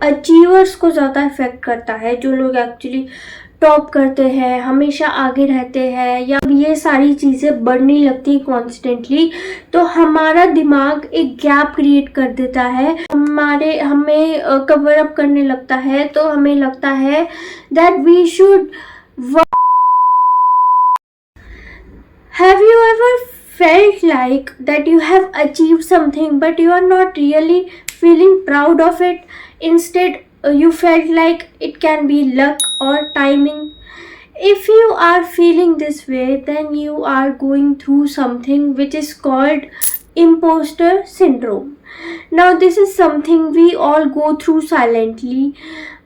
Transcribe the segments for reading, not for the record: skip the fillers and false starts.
Achievers को ज़्यादा effect करता है, जो लोग एक्चुअली टॉप करते हैं, हमेशा आगे रहते हैं, या ये सारी चीज़ें बढ़ने लगती कॉन्स्टेंटली, तो हमारा दिमाग एक गैप क्रिएट कर देता है, हमें कवर अप करने लगता है। तो हमें लगता है that we should. Have you ever felt like that you have achieved something but you are not really feeling proud of it? Instead, you felt like it can be luck or timing. If you are feeling this way, then you are going through something which is called imposter syndrome. Now, this is something we all go through silently,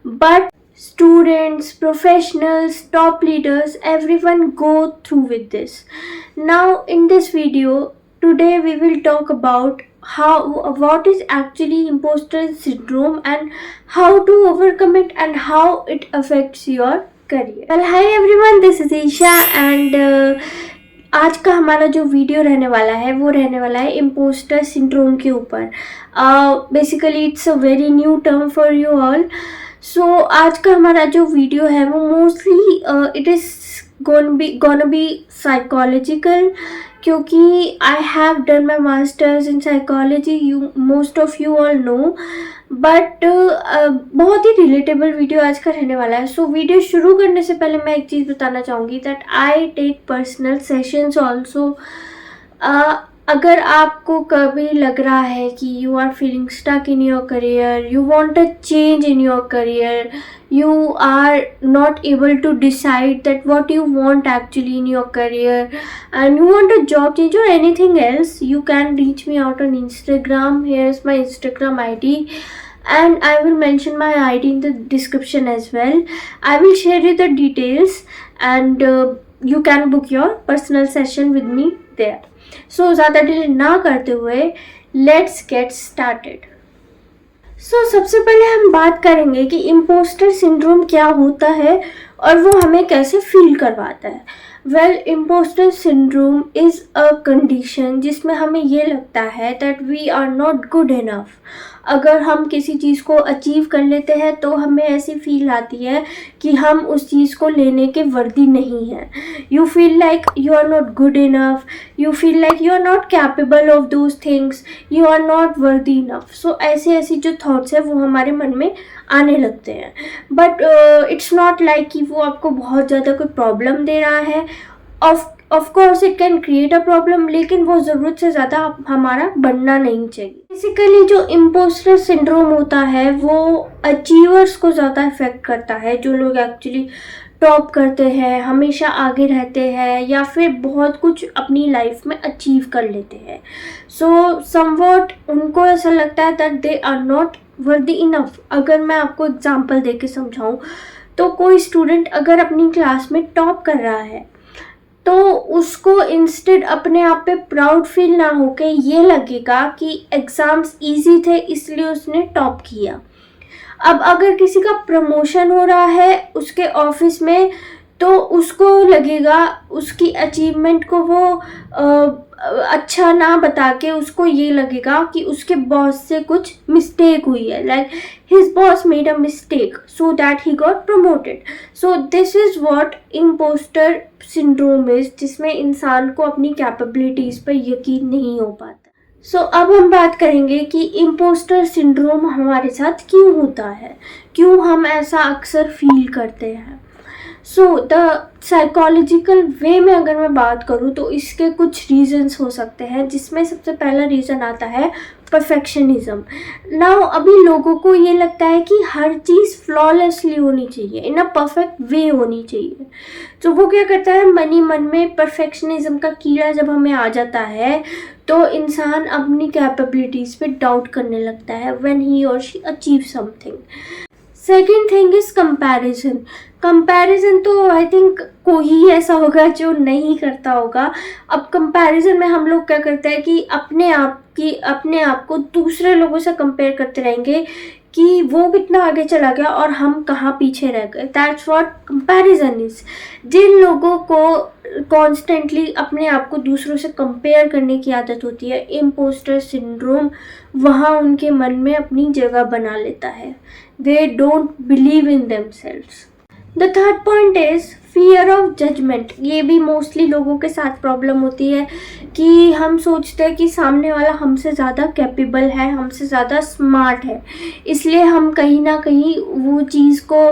but students, professionals, top leaders, everyone go through with this. Now in this video today we will talk about what is actually imposter syndrome and how to overcome it and how it affects your career. Well, hi everyone, this is Isha and आज का हमारा जो video रहने वाला है वो रहने वाला है इम्पोस्टर सिंड्रोम के ऊपर। Basically it's a very new term for you all. So आज का हमारा जो वीडियो है वो mostly it is gonna be psychological, क्योंकि I have done my masters in psychology, most of you all know, but बहुत ही रिलेटेबल वीडियो आज का रहने वाला है। सो वीडियो शुरू करने से पहले मैं एक चीज़ बताना चाहूँगी that I take personal sessions also. अगर आपको कभी लग रहा है कि you are feeling stuck in your career, you want a change in your career, you are not able to decide that what you want actually in your career, and you want a job change or anything else, you can reach me out on Instagram. Here's my Instagram ID and I will mention my ID in the description as well. I will share you the details and you can book your personal session with me there. So ज़्यादा delay ना करते हुए let's get started. सबसे पहले हम बात करेंगे कि इम्पोस्टर सिंड्रोम क्या होता है और वो हमें कैसे फील करवाता है। Well, impostor syndrome is a condition जिसमें हमें ये लगता है that we are not good enough. अगर हम किसी चीज़ को अचीव कर लेते हैं तो हमें ऐसी फील आती है कि हम उस चीज़ को लेने के वर्दी नहीं हैं। You feel like you are not good enough, you feel like you are not capable of those things, you are not worthy enough. So ऐसे जो थॉट्स है वो हमारे मन में आने लगते हैं। बट इट्स नॉट लाइक कि वो आपको बहुत ज़्यादा कोई प्रॉब्लम दे रहा है। Of course it can create a problem, लेकिन वो ज़रूरत से ज़्यादा हमारा बनना नहीं चाहिए। बेसिकली जो इम्पोस्टर सिंड्रोम होता है वो अचीवर्स को ज़्यादा इफेक्ट करता है, जो लोग एक्चुअली टॉप करते हैं, हमेशा आगे रहते हैं, या फिर बहुत कुछ अपनी लाइफ में अचीव कर लेते हैं। सो समवॉट उनको ऐसा लगता है that they are not worthy enough. अगर मैं आपको एग्जांपल दे के समझाऊँ तो कोई स्टूडेंट अगर अपनी क्लास में टॉप कर रहा है तो उसको इंस्टेड अपने आप पे प्राउड फील ना होके ये लगेगा कि एग्ज़ाम्स इजी थे इसलिए उसने टॉप किया। अब अगर किसी का प्रमोशन हो रहा है उसके ऑफिस में तो उसको लगेगा उसकी अचीवमेंट को वो अच्छा ना बता के उसको ये लगेगा कि उसके बॉस से कुछ मिस्टेक हुई है, like his boss made a mistake so that he got promoted. So this is what impostor syndrome is, जिसमें इंसान को अपनी कैपेबिलिटीज़ पर यकीन नहीं हो पाता। सो अब हम बात करेंगे कि इम्पोस्टर सिंड्रोम हमारे साथ क्यों होता है, क्यों हम ऐसा अक्सर फील करते हैं। सो द साइकोलॉजिकल वे में अगर मैं बात करूँ तो इसके कुछ रीज़न्स हो सकते हैं, जिसमें सबसे पहला रीज़न आता है परफेक्शनिज्म। नाउ अभी लोगों को ये लगता है कि हर चीज़ फ्लॉलेसली होनी चाहिए, इन अ परफेक्ट वे होनी चाहिए। तो वो क्या करता है, मन में परफेक्शनिज्म का कीड़ा जब हमें आ जाता है तो इंसान अपनी कैपेबिलिटीज़ पे डाउट करने लगता है व्हेन ही और she achieve something. Second thing is comparison तो आई थिंक कोई ही ऐसा होगा जो नहीं करता होगा। अब कंपैरिजन में हम लोग क्या करते हैं कि अपने आप को दूसरे लोगों से कंपेयर करते रहेंगे कि वो कितना आगे चला गया और हम कहाँ पीछे रह गए। That's what comparison is. जिन लोगों को कॉन्स्टेंटली अपने आप को दूसरों से कंपेयर करने की आदत होती है, इम्पोस्टर सिंड्रोम वहाँ उनके मन में अपनी जगह बना लेता है। They don't believe in themselves. The third point is fear of judgement. ये भी मोस्टली लोगों के साथ प्रॉब्लम होती है कि हम सोचते हैं कि सामने वाला हमसे ज़्यादा कैपेबल है, हमसे ज़्यादा स्मार्ट है, इसलिए हम कहीं ना कहीं वो चीज़ को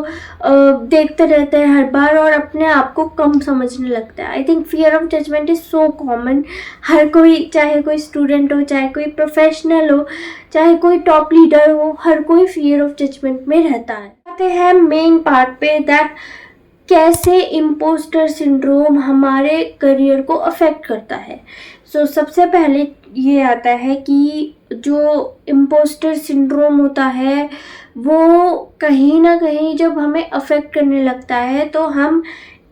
देखते रहते हैं हर बार और अपने आप को कम समझने लगता है। I think fear of judgement is so common. हर कोई, चाहे कोई स्टूडेंट हो, चाहे कोई प्रोफेशनल हो, चाहे कोई टॉप लीडर हो, हर कोई फियर ऑफ जजमेंट में रहता है। आते हैं मेन पार्ट पे, दैट कैसे इम्पोस्टर सिंड्रोम हमारे करियर को अफेक्ट करता है। सबसे पहले ये आता है कि जो इम्पोस्टर सिंड्रोम होता है वो कहीं ना कहीं जब हमें अफेक्ट करने लगता है तो हम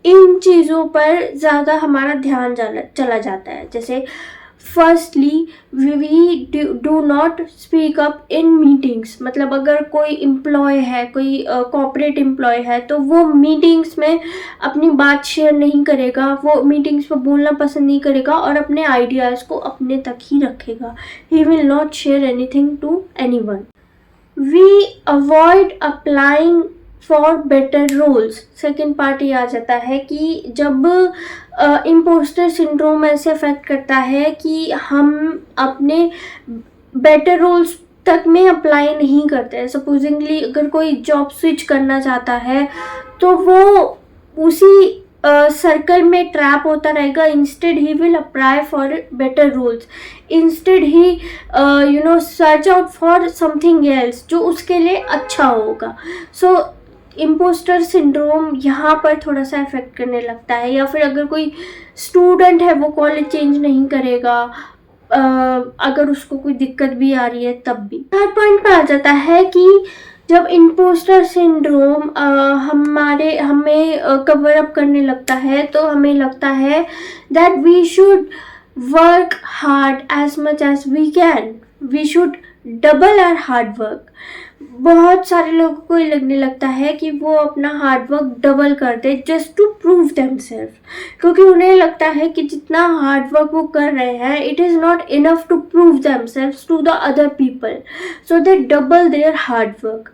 इन चीज़ों पर ज़्यादा हमारा ध्यान चला जाता है। जैसे firstly we do not speak up in meetings. मतलब अगर कोई एम्प्लॉय है, कोई कॉर्पोरेट एम्प्लॉय है, तो वो मीटिंग्स में अपनी बात शेयर नहीं करेगा, वो मीटिंग्स में बोलना पसंद नहीं करेगा और अपने आइडियाज़ को अपने तक ही रखेगा। He will not share anything to anyone. We avoid applying for better roles. Second part ये आ जाता है कि जब इम्पोस्टर सिंड्रोम ऐसे अफेक्ट करता है कि हम अपने बेटर रोल्स तक में अप्लाई नहीं करते हैं। सपोजिंगली अगर कोई जॉब स्विच करना चाहता है तो वो उसी सर्कल में ट्रैप होता रहेगा। Instead he will apply for better roles, instead he search out for something else जो उसके लिए अच्छा होगा। इम्पोस्टर सिंड्रोम यहाँ पर थोड़ा सा इफेक्ट करने लगता है। या फिर अगर कोई स्टूडेंट है वो कॉलेज चेंज नहीं करेगा अगर उसको कोई दिक्कत भी आ रही है तब भी। थर्ड पॉइंट पे आ जाता है कि जब इम्पोस्टर सिंड्रोम हमें कवर अप करने लगता है तो हमें लगता है that we should work hard as much as we can, we should double our hard work. बहुत सारे लोगों को ये लगने लगता है कि वो अपना हार्ड वर्क डबल कर दे जस्ट टू प्रूव देमसेल्फ, क्योंकि उन्हें लगता है कि जितना हार्ड वर्क वो कर रहे हैं it is not enough to prove themselves to the other people, so they double their hard work.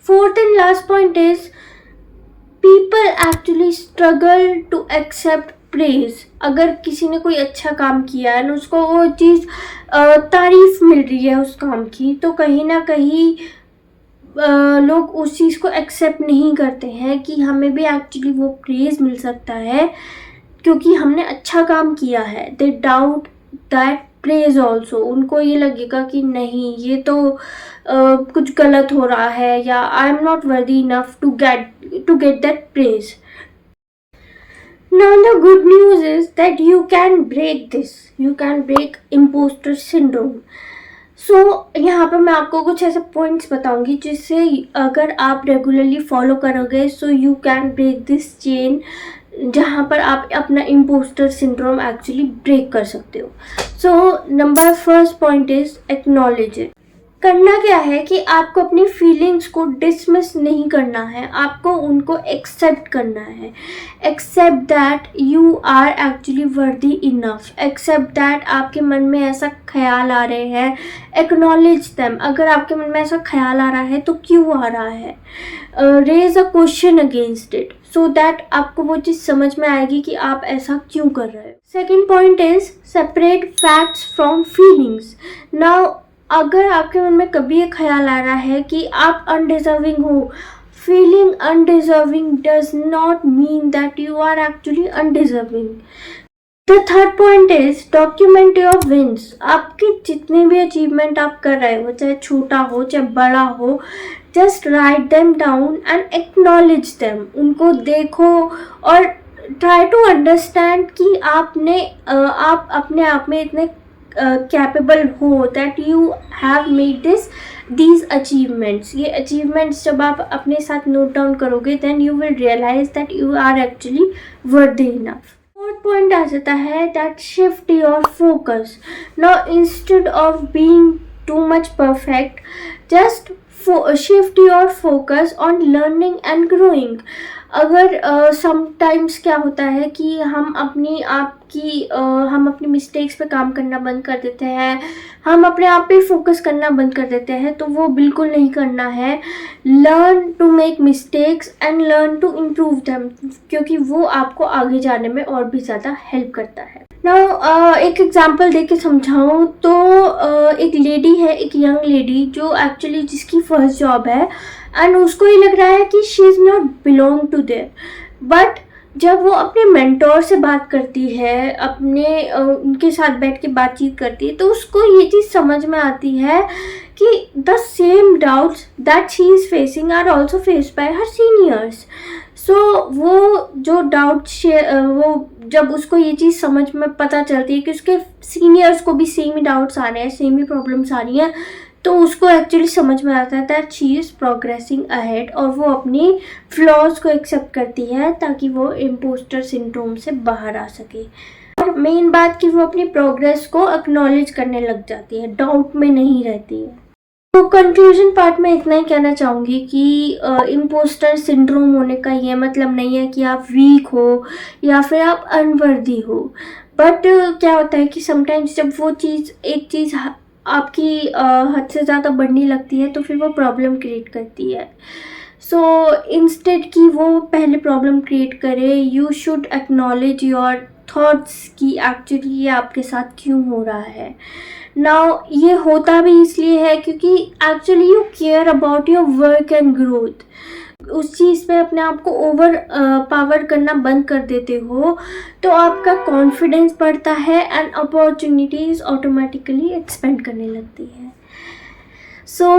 Fourth and last point is people actually struggle to accept praise. अगर किसी ने कोई अच्छा काम किया है ना, उसको वो चीज़ तारीफ मिल रही है उस काम की, तो कहीं ना कहीं लोग उस चीज़ को एक्सेप्ट नहीं करते हैं कि हमें भी एक्चुअली वो प्रेज मिल सकता है क्योंकि हमने अच्छा काम किया है। दे डाउट दैट प्रेज ऑल्सो। उनको ये लगेगा कि नहीं, ये तो कुछ गलत हो रहा है, या I am not worthy enough to get that praise. Now the good news is that you can break this. You can break imposter syndrome. यहाँ पर मैं आपको कुछ ऐसे पॉइंट्स बताऊंगी जिससे अगर आप रेगुलरली फॉलो करोगे so you can break this chain, जहाँ पर आप अपना इम्पोस्टर सिंड्रोम एक्चुअली ब्रेक कर सकते हो। Number first point is acknowledge it. करना क्या है कि आपको अपनी फीलिंग्स को डिसमिस नहीं करना है, आपको उनको एक्सेप्ट करना है। Accept that you are actually worthy enough, accept that आपके मन में ऐसा ख्याल आ रहे हैं, एक्नॉलेज देम। अगर आपके मन में ऐसा ख्याल आ रहा है तो क्यों आ रहा है, raise a question against it so that आपको वो चीज़ समझ में आएगी कि आप ऐसा क्यों कर रहे हो। Second point is separate facts from feelings. Now अगर आपके मन में कभी ये ख्याल आ रहा है कि आप अनडिजर्विंग हो, feeling undeserving does not mean that you are actually undeserving. The third point is document your wins. आपके जितने भी अचीवमेंट आप कर रहे हो, चाहे छोटा हो चाहे बड़ा हो, just write them down and acknowledge them. उनको देखो और ट्राई टू अंडरस्टैंड कि आप अपने आप में इतने कैपेबल हो that you have made these achievements। ये achievements जब आप अपने साथ नोट डाउन करोगे then you will realize that you are actually worthy enough। Fourth point आ जाता है that shift your focus। Now instead of being too much perfect, just shift your focus on learning and growing. अगर sometimes क्या होता है कि हम अपनी मिस्टेक्स पे काम करना बंद कर देते हैं, हम अपने आप पे फोकस करना बंद कर देते हैं, तो वो बिल्कुल नहीं करना है. Learn to make mistakes and learn to improve them, क्योंकि वो आपको आगे जाने में और भी ज़्यादा हेल्प करता है. नाउ एक एग्जांपल दे के समझाऊँ तो एक लेडी है, एक यंग लेडी जो एक्चुअली जिसकी फर्स्ट जॉब है एंड उसको ये लग रहा है कि she is not belong to there. But जब वो अपने मेंटोर से बात करती है, उनके साथ बैठ के बातचीत करती है, तो उसको ये चीज़ समझ में आती है कि the same doubts that she is facing are also faced by her seniors. So वो जो वो जब उसको ये चीज़ समझ में पता चलती है कि उसके सीनियर्स को भी सेम ही डाउट्स आ रहे हैं, सेम ही प्रॉब्लम्स आ रही हैं, तो उसको एक्चुअली समझ में आता है that she is progressing ahead, और वो अपनी फ्लॉज को एक्सेप्ट करती है ताकि वो इम्पोस्टर सिंड्रोम से बाहर आ सके. और मेन बात कि वो अपनी प्रोग्रेस को एक्नॉलेज करने लग जाती है, डाउट में नहीं रहती है. तो कंक्लूजन पार्ट में इतना ही कहना चाहूँगी कि इम्पोस्टर सिंड्रोम होने का ये मतलब नहीं है कि आप वीक हो या फिर आप अनवर्दी हो. बट क्या होता है कि समटाइम्स जब वो एक चीज़ आपकी हद से ज़्यादा बढ़ने लगती है तो फिर वो प्रॉब्लम क्रिएट करती है. सो इंस्टेड कि वो पहले प्रॉब्लम क्रिएट करे, you should acknowledge your thoughts कि एक्चुअली ये आपके साथ क्यों हो रहा है. नाउ ये होता भी इसलिए है क्योंकि actually you care about your work and growth. उस चीज़ पे अपने आप को ओवर पावर करना बंद कर देते हो तो आपका कॉन्फिडेंस बढ़ता है एंड अपॉर्चुनिटीज़ ऑटोमेटिकली एक्सपेंड करने लगती है. So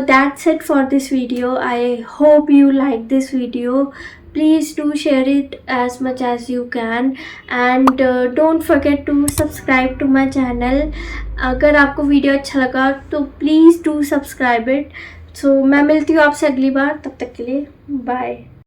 that's it for this video. I hope you like this video. Please do share it as much as you can and don't forget to subscribe to my channel. अगर आपको video अच्छा लगा तो please do subscribe it. So मैं मिलती हूँ आपसे अगली बार, तब तक के लिए बाय.